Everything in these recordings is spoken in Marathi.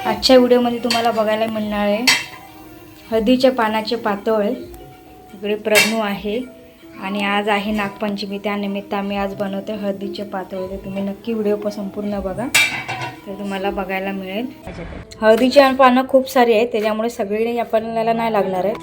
आजच्या व्हिडिओमध्ये तुम्हाला बघायला मिळणार आहे हळदीच्या पानाचे पातोळे। इकडे प्रज्ञू आहे आणि आज आहे नागपंचमी, त्यानिमित्त आम्ही आज बनवतो हळदीचे पातोळे। तर तुम्ही नक्की व्हिडिओ संपूर्ण बघा, तर तुम्हाला बघायला मिळेल। हळदीची पानं खूप सारी आहेत, त्याच्यामुळे सगळी आपल्याला नाही लागणार आहे।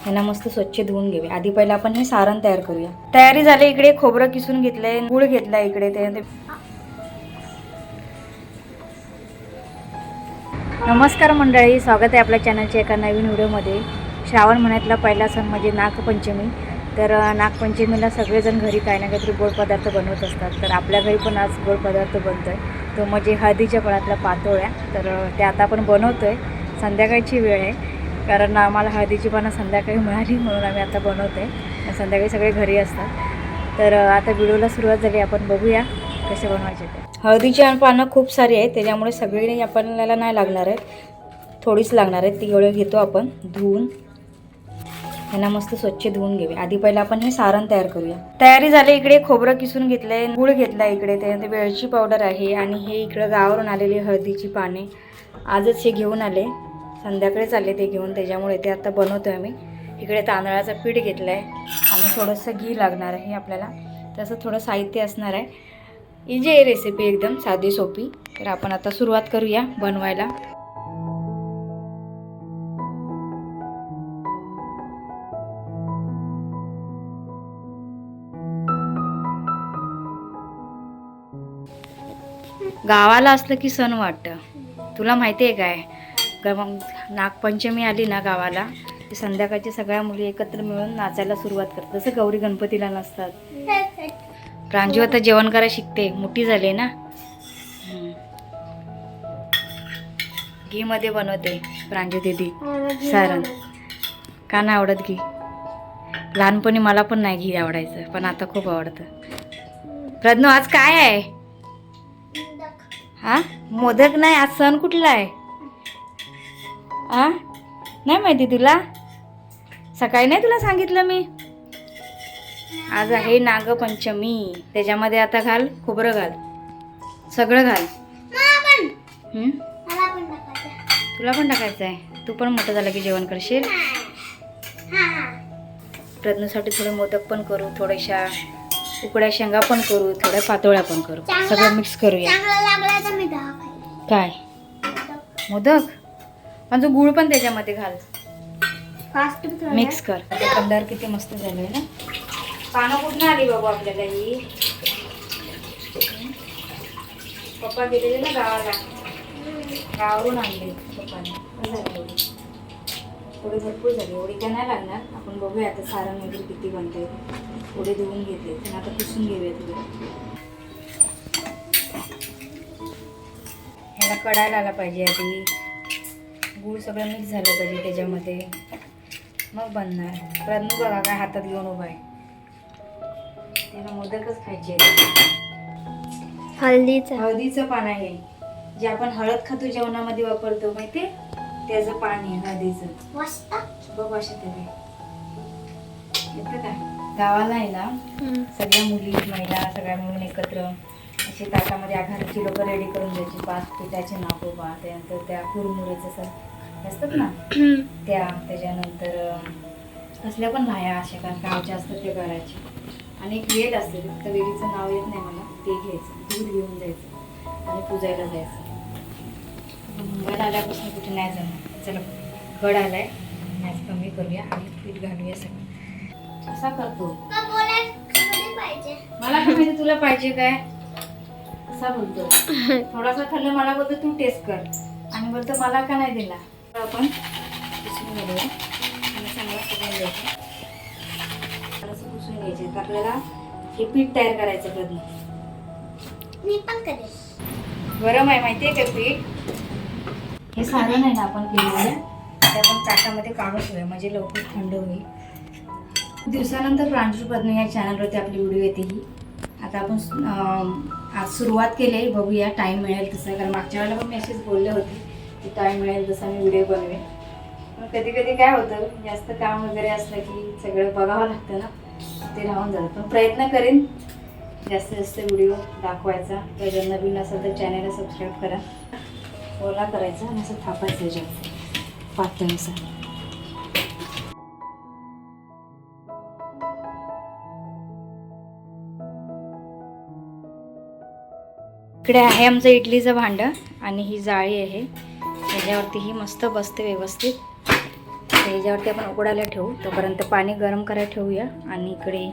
यांना मस्त स्वच्छ धुवून घेऊया। आधी पहिला आपण हे सारण तयार करूया। तयारी झाली, इकडे खोबरं किसून घेतलंय, गूळ घेतलाय इकडे। नमस्कार मंडळी, स्वागत आहे आपल्या चॅनलच्या एका नवीन व्हिडिओमध्ये। श्रावण महिन्यातला पहिला सण म्हणजे नागपंचमी। तर नागपंचमीला सगळेजण घरी काही ना काहीतरी गोड पदार्थ बनवत असतात। तर आपल्या घरी पण आज गोड पदार्थ बनतोय, तो म्हणजे हळदीच्या फळातल्या पातोळ्या। तर ते आता आपण बनवतोय। संध्याकाळची वेळ आहे, कारण आम्हाला हळदीची पानं संध्याकाळी मिळाली म्हणून आम्ही आता बनवतोय। संध्याकाळी सगळे घरी असतात। तर आता व्हिडिओला सुरुवात झाली, आपण बघूया कसे बनवायचे ते। हळदीची पानं खूप सारी आहेत, त्याच्यामुळे सगळी आपल्याला नाही लागणार आहे, थोडीच लागणार आहे। ती एवढे घेतो आपण धुवून। यांना मस्त स्वच्छ धुवून घेऊया। आधी पहिला आपण हे सारण तयार करूया। तयारी झाली, इकडे खोबरं किसून घेतलंय, गूळ घेतलाय इकडे, त्यानंतर वेलची पावडर आहे आणि हे इकडे गावावरून आलेली हळदीची पाने। आजच हे घेऊन आले, संध्याकाळीच आले ते घेऊन, त्याच्यामुळे ते आता बनवतोय आम्ही। इकडे तांदळाचं पीठ घेतलंय आणि थोडंसं घी लागणार आहे आपल्याला, तसं थोडं साहित्य असणार आहे। इजी आहे रेसिपी, एकदम साधी सोपी। तर आपण आता सुरुवात करूया बनवायला। गावाला असलं की सण वाटतं। तुला माहिती आहे काय, नागपंचमी आली ना गावाला, की संध्याकाळची सगळ्या मुली एकत्र मिळून नाचायला सुरुवात करतात। जसं गौरी गणपतीला नसतात। प्रांजू आता जेवण करायला शिकते, मोठी झाली ना। घी मध्ये बनवते प्रांजू दीदी सारण। का नाही आवडत घी? लहानपणी मला पण नाही घी आवडायचं, पण आता खूप आवडतं। प्रज्ञू आज काय आहे? हा, मोदक नाही, आज सण कुठला आहे? नाही माहिती तुला? सकाळी नाही तुला सांगितलं मी? आज आहे नागपंचमी, त्याच्यामध्ये आता घाल, खोबरं घाल, सगळं घाल। तुला पण टाकायचं आहे? तू पण मोठं झालं की जेवण करशील। प्रज्ञूसाठी थोडे मोदक पण करू, थोड्याशा उकड्या शेंगा पण करू, थोड्या पातोळ्या पण करू, सगळं मिक्स करूया। काय मोदक? पण जो गुळ पण त्याच्यामध्ये घाल, मिक्स कर। कलर किती मस्त झाले ना। पानं कुठून आली बाबू आपल्याला ही? पप्पा गेलेले ना गावाला, गावावरून आणले पप्पाने। झाली एवढी, थोडी भरपूर झाली, एवढी काय नाही लागणार। आपण बघूया आता सारण वगैरे किती बनते। थोडे धुवून घेते, पण आता पुसून घेऊया थोडं। ह्याला कढायला आला पाहिजे, आधी गूळ सगळं मिक्स झालं पाहिजे त्याच्यामध्ये, मग बनणार। प्रज्ञू बघा काय हातात घेऊन उभा आहे, त्याला मोदकच खायचे। हळदीचं पान आहे, जे आपण हळद खातो जेवणामध्ये वापरतो, माहिती? त्याचं पान आहे हळदीचं। बघ अशा तरी येतं काय? गावाला आहे ना, सगळ्या मुली महिला सगळ्या मिळून एकत्र असे ताटामध्ये आघाडीची लोक रेडी करून द्यायची। 5 पिठाचे नागोबा, त्यानंतर त्या कुरमुऱ्याचं असतात ना त्या, त्याच्यानंतर असल्या पण भाया अशा गावच्या असतात ते करायचे। आणि एक वेल असते, फक्त वेलीचं नाव येत नाही मला, ते घ्यायचं, दूध घेऊन जायचं आणि पूजायला जायचं। गड आल्यापासून कुठे नाही जाणार। चला, गड आलाय, गॅस कमी करूया आणि पीठ घालूया सगळं। असा करतो मला काय माहिती तुला पाहिजे काय, असा बोलतो। थोडासा खाल्लं, मला बोलतो तू टेस्ट कर, आणि बोलतो मला का नाही दिला। आपण पुसून घेऊया आणि चांगला पुसून घ्यायचं, थोडंसं पुसून घ्यायचे। तर आपल्याला हे पीठ तयार करायचं। कधी मी पण करेन, गरम आहे माहिती आहे का पीठ? हे सारण आहे ना आपण केलेलं, ते आपण ताटामध्ये काढून ठेवूया, म्हणजे लवकर थंड होईल। दिवसानंतर प्रांजू प्रज्ञू या चॅनलवरती आपली व्हिडिओ येते ही। आता आपण आज सुरुवात केली, बघूया टाईम मिळेल तसं, कारण मागच्या वेळेला पण मेसेज बोलले होते की टाईम मिळेल तसं मी व्हिडिओ बनवेन। पण कधी कधी काय होतं, जास्त काम वगैरे असलं की सगळं बघावं लागतं ना, ते राहून जातं। पण प्रयत्न करेन जास्तीत जास्त व्हिडिओ दाखवायचा। जर नवीन असेल तर चॅनलला सबस्क्राईब करा। ओला करायचा आणि असं थापायचं ह्याच्यावर पातळीनुसार. इकडे आहे आमचं इडलीचं भांडं आणि ही जाळी आहे, ह्याच्यावरती ही मस्त बसते व्यवस्थित. ह्याच्यावरती आपण उकडायला ठेवू, तोपर्यंत पाणी गरम करायला ठेवूया आणि इकडे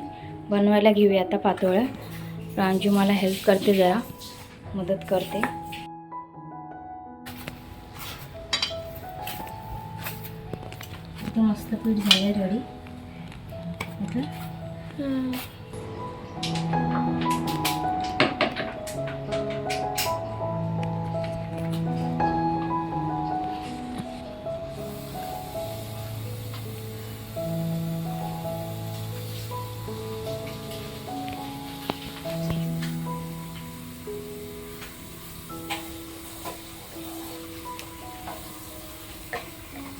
बनवायला घेऊया आता पातोळ्या. प्रांजू मला हेल्प करते, जरा मदत करते. मस्त पीठ झालं रेडी.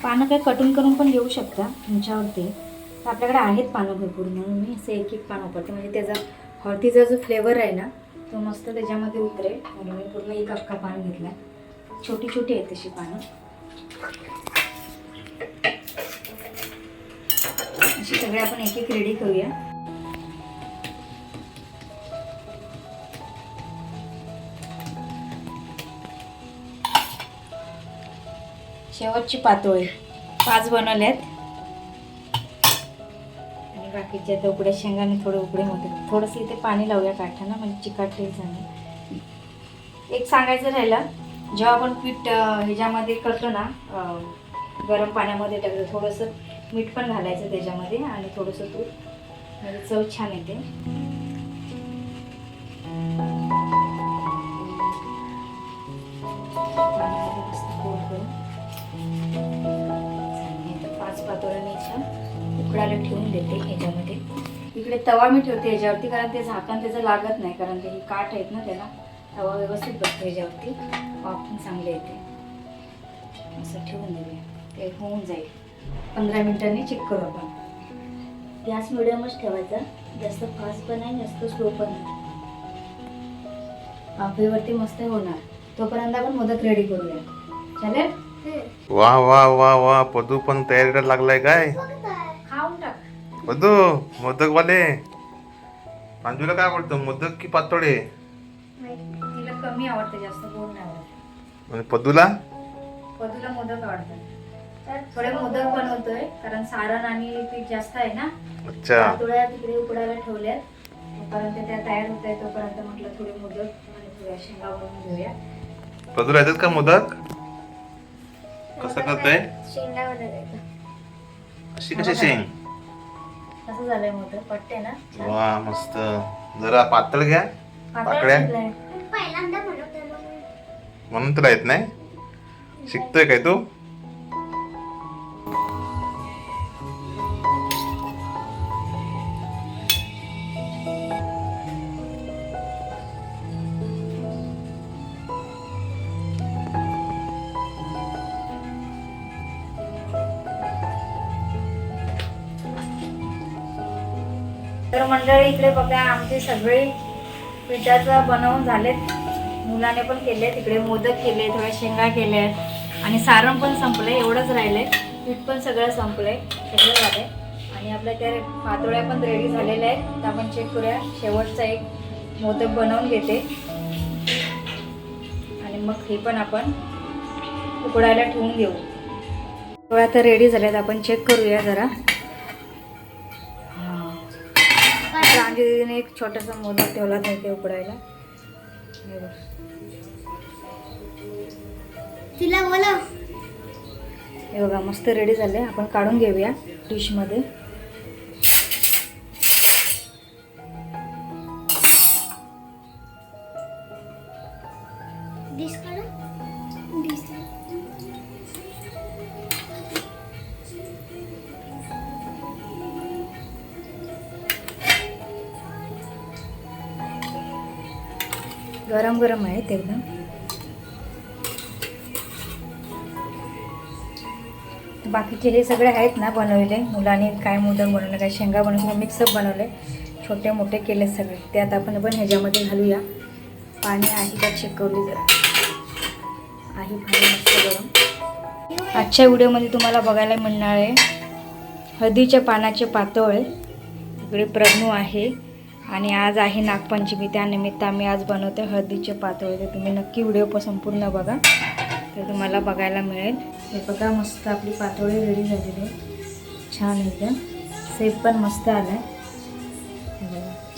पानं काही कटून करून पण घेऊ शकता तुमच्यावरती. तर आपल्याकडे आहेत पानं भरपूर, म्हणून मी असं एक एक पान वापरते, म्हणजे त्याचा हळदीचा जो फ्लेवर आहे ना तो मस्त त्याच्यामध्ये उतरेल. म्हणून मी पूर्ण एक अख्खा पान घेतला. छोटी छोटी आहेत तशी पानं. अशी सगळे आपण एक एक रेडी करूया. शेवटची पातोळी 5 बनवल्यात आणि बाकीच्या आता उकड्या शेंगाने थोडे उकडे होते. थोडंसं इथे पाणी लावूया काठाना, म्हणजे चिकाटले जाणे. एक सांगायचं राहिलं, जेव्हा आपण पीठ ह्याच्यामध्ये करतो ना, गरम पाण्यामध्ये टाकतो, थोडंसं मीठ पण घालायचं त्याच्यामध्ये आणि थोडंसं तूप, म्हणजे चव छान येते. उकडायला ठेवून देते ह्याच्यामध्ये. इकडे तवा मी ठेवते ह्याच्यावरती, कारण ते झाकण त्याचं लागत नाही, कारण ते काठ आहेत ना त्याला. तवा व्यवस्थित बसतो ह्याच्यावरती, वाफ पण चांगले येते. असं ठेवून देऊया, ते होऊन जाईल. 15 मिनिटांनी चेक करू आपण. गॅस मिडियमच ठेवायचा, जास्त फास्ट पण नाही जास्त स्लो पण नाही. वाफेवरती मस्त होणार. तोपर्यंत आपण मोदक रेडी करूया. चालेल? वा वा वा वा, पदू पण तयारीला लागलाय काय? खाऊन टाक पदू, मोदक वाले. प्रांजूला काय आवडतं, मोदक की पातोळे? तिला कमी आवडते, जास्त गोड नाही आवडत. आणि पदूला? पदूला मोदक आवडतात. थोडे मोदक बनवतोय, कारण सारण आणि पीठ जास्त आहे ना. अच्छा. पातोळ्या तिकडे उकडायला ठेवल्यात, तोपर्यंत त्या तयार होत आहे. तोपर्यंत म्हटलं थोडे मोदक आणि थोड्या शेंगा बनवून घेऊया. पदूला येतात का मोदक? कसं करतोय? शेंगा बनवायचं. अशी कशी शेंग? कसं झालंय मोदक, पटते ना? वा मस्त. जरा पातळ घ्या, पाकळ्या. पहिल्यांदा बनवते म्हणून तुला येत नाही? शिकतोय काय तू? तर मंडळी इकडे बघा, आमचे सगळे पिठाचं बनवून झालेत. मुलाने पण केले, तिकडे मोदक केले, थोड्या शेंगा केल्यात आणि सारण पण संपलंय. एवढंच राहिलंय, पीठ पण सगळं संपलंय, सगळं झालंय. आणि आपल्या त्या पातोळ्या पण रेडी झालेल्या आहेत. तर आपण चेक करूया. शेवटचा एक मोदक बनवून घेते आणि मग हे पण आपण उकडायला ठेवून देऊ. पोळ्या तर रेडी झाल्यात, आपण चेक करूया जरा. प्रांजू दीदीने एक छोटासा मोदक ठेवला नाही ते उकडायला. तिला बोला. हे बघा मस्त रेडी झाले. आपण काढून घेऊया डिशमध्ये. डिश काढा. डिश गरम गरम आहेत एकदम. बाकीचे हे सगळे आहेत ना बनवले मुलांनी, काय मोदक बनवले, काय शेंगा बनवले, मिक्सअप बनवले, छोटे मोठे केले सगळे. त्यात आपण ह्याच्यामध्ये घालूया. पाणी आहे का चेक करू जरा. आहे भारी मस्त गरम. आजच्या व्हिडिओमध्ये तुम्हाला बघायला मिळणार आहे हळदीच्या पानाचे पातोळे. इकडे प्रज्ञू आहे आणि आज आहे नागपंचमी, त्यानिमित्त आम्ही आज बनवतो हळदीचे पातोळे. तर तुम्ही नक्की व्हिडिओ संपूर्ण बघा, तर तुम्हाला बघायला मिळेल. हे बघा मस्त आपली पातोळे रेडी झालेली आहे, छान एकदम. सेप पण मस्त आला आहे,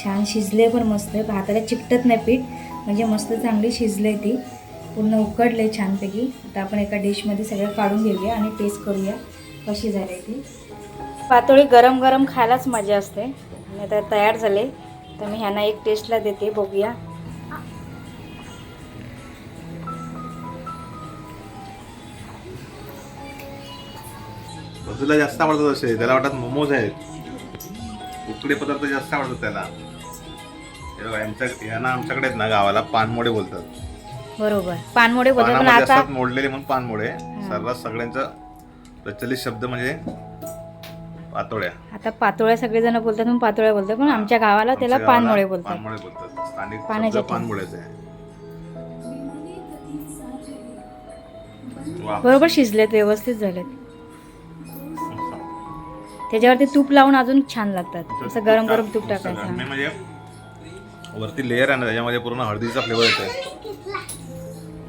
छान शिजले पण मस्त आहे. हाताला चिकटत नाही पीठ, म्हणजे मस्त चांगली शिजले, ती पूर्ण उकडले छानपैकी. आता आपण एका डिशमध्ये सगळं काढून घेऊया आणि टेस्ट करूया कशी झाली ती. पातोळी गरम गरम खायलाच मजा असते. आणि आता तयार झाले, तर मी ह्यांना एक टेस्टला देते, बघूया. तुला जास्त आवडतात असे, त्याला वाटतात मोमोज आहेत, उकडे पदार्थ जास्त आवडतात त्याला. यांना आमच्याकडे आहेत ना गावाला पानमोडे बोलतात. बरोबर, पानमोडे बोलतात. पण पानामध्ये आता असतात मोडलेले म्हणून पानमोडे. सर्रास सगळ्यांचा प्रचलित शब्द म्हणजे पातोळ्या. आता पातोळ्या सगळेजण बोलतात म्हणून पातोळ्या बोलतात, पण आमच्या गावाला त्याला पानमोळे बोलतात. पानमोडे बोलतात, स्थानिक पाण्याच्या शब्द पानमोळेच आहे. वा. बरोबर शिजलेत, व्यवस्थित झालेत. त्याच्यावरती तूप लावून अजून छान लागतात. असं गरम गरम तूप टाकायचं. म्हणजे वरती लेअर आहे ना, त्याच्यामध्ये पूर्ण हळदीचा फ्लेवर येतो.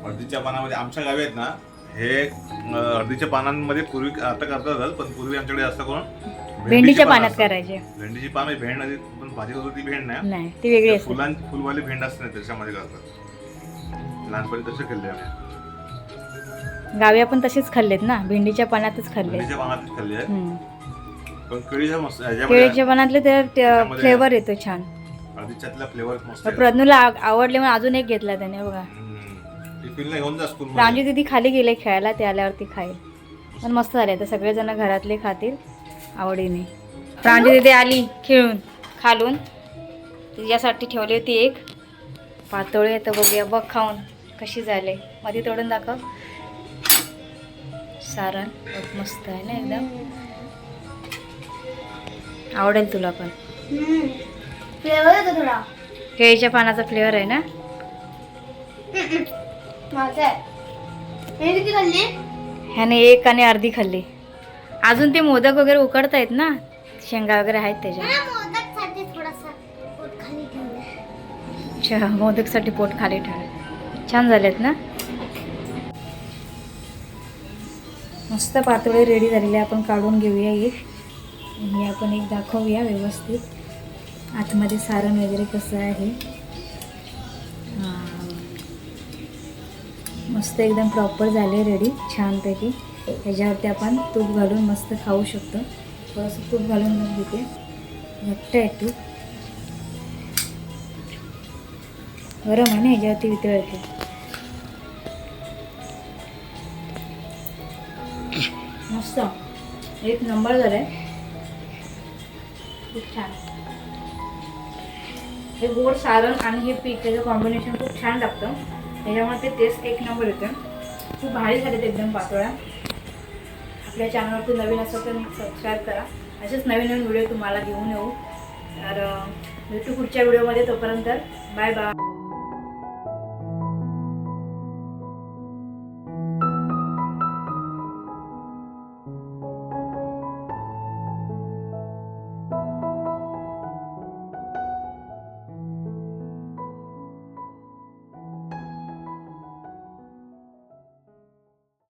हळदीच्या पानामध्ये आमच्या गावी आहेत ना, हे हळदीच्या पानांमध्ये पूर्वी आता करतात, पण पूर्वी आमच्याकडे जास्त करून भेंडीच्या पानात करायचे. भेंडीची पान म्हणजे भेंड पण भाजी करतो ती भेंड नाही, ती वेगळी असते. फुलवाली भेंड असते ना, त्याच्यामध्ये करतात. लहानपणी तसे खाल्ले आम्ही. गावी आपण तसेच खाल्लेत ना, भेंडीच्या पानातच खाल्ले. भेंडीच्या पानातच खाल्ले आहे. पण केळीच्या पानातले त्याला फ्लेवर येतो छान. हळदीच्यातला फ्लेवर मस्त. प्रज्ञूला आवडले म्हणून अजून एक घेतला त्याने. बघा, टिफिनला घेऊन जा स्कूल. प्रांजू दीदी खाली गेले खेळायला, ते आल्यावरती खाईल. पण मस्त झाले, तर सगळेजण घरातले खातील आवडीने. प्रांजू दीदी आली खेळून खालून, तिच्यासाठी ठेवली होती एक पातोळी. तर बघूया, बघ खाऊन कशी झाले. मध्ये तोडून दाखव. सारण मस्त आहे ना एकदम, आवडेल तुला पण. फ्लेवर येतो थोडा. केळीच्या पानाचा फ्लेवर आहे ना. माझं आहे. हे किती खाल्ली? ह्याने एक आणि अर्धी खाल्ली. अजून ते मोदक वगैरे उकडतायत ना, शेंगा वगैरे आहेत त्याच्यात. मोदकसाठी थोडासा पोट खाली ठेवलं. अच्छा, मोदकसाठी पोट खाली ठेवलं. छान झालेत ना, मस्त पातोळे रेडी झालेले. आपण काढून घेऊया एक, हे आपण एक दाखवूया व्यवस्थित आतमध्ये सारण वगैरे कसं आहे. हां, मस्त एकदम प्रॉपर झाले रेडी छानपैकी. ह्याच्यावरती आपण तूप घालून मस्त खाऊ शकतो. थोडंसं तूप घालून मग घेते, घट्ट आहे तूप, गरम आहे ना, ह्याच्यावरती वितळते. मस्त एक नंबर झालाय, खूप छान. हे गोड सारण आणि हे पीठ त्याचं कॉम्बिनेशन खूप छान लागतं, त्याच्यामुळे ते टेस्ट एक नंबर येतं. खूप भारी झाले ते एकदम पातोळ्या. आपल्या चॅनलवरती नवीन असेल तर सबस्क्राईब करा, असेच नवीन नवीन व्हिडिओ तुम्हाला घेऊन येऊ. तर भेटू पुढच्या व्हिडिओमध्ये. तोपर्यंत बाय बाय.